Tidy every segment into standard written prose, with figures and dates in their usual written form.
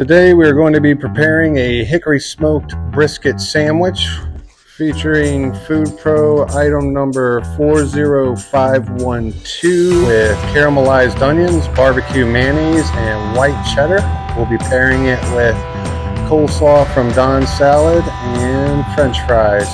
Today we are going to be preparing a hickory smoked brisket sandwich featuring FoodPRO item number 40512 with caramelized onions, barbecue mayonnaise, and white cheddar. We'll be pairing it with coleslaw from Don's Salad and French fries.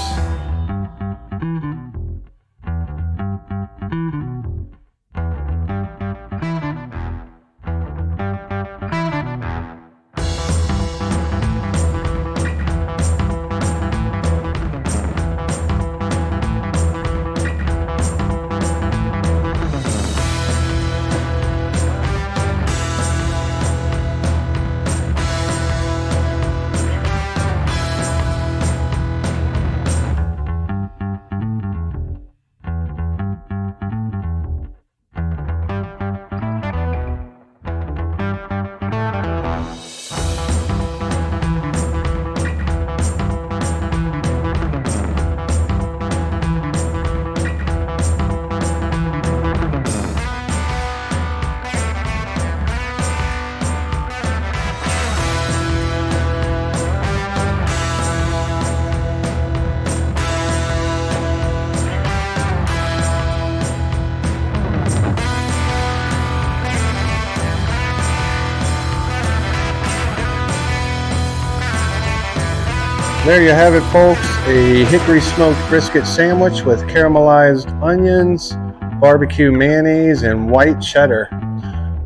There you have it, folks, a hickory smoked brisket sandwich with caramelized onions, barbecue mayonnaise, and white cheddar.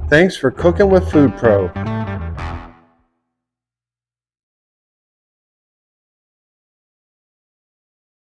Thanks for cooking with FoodPRO.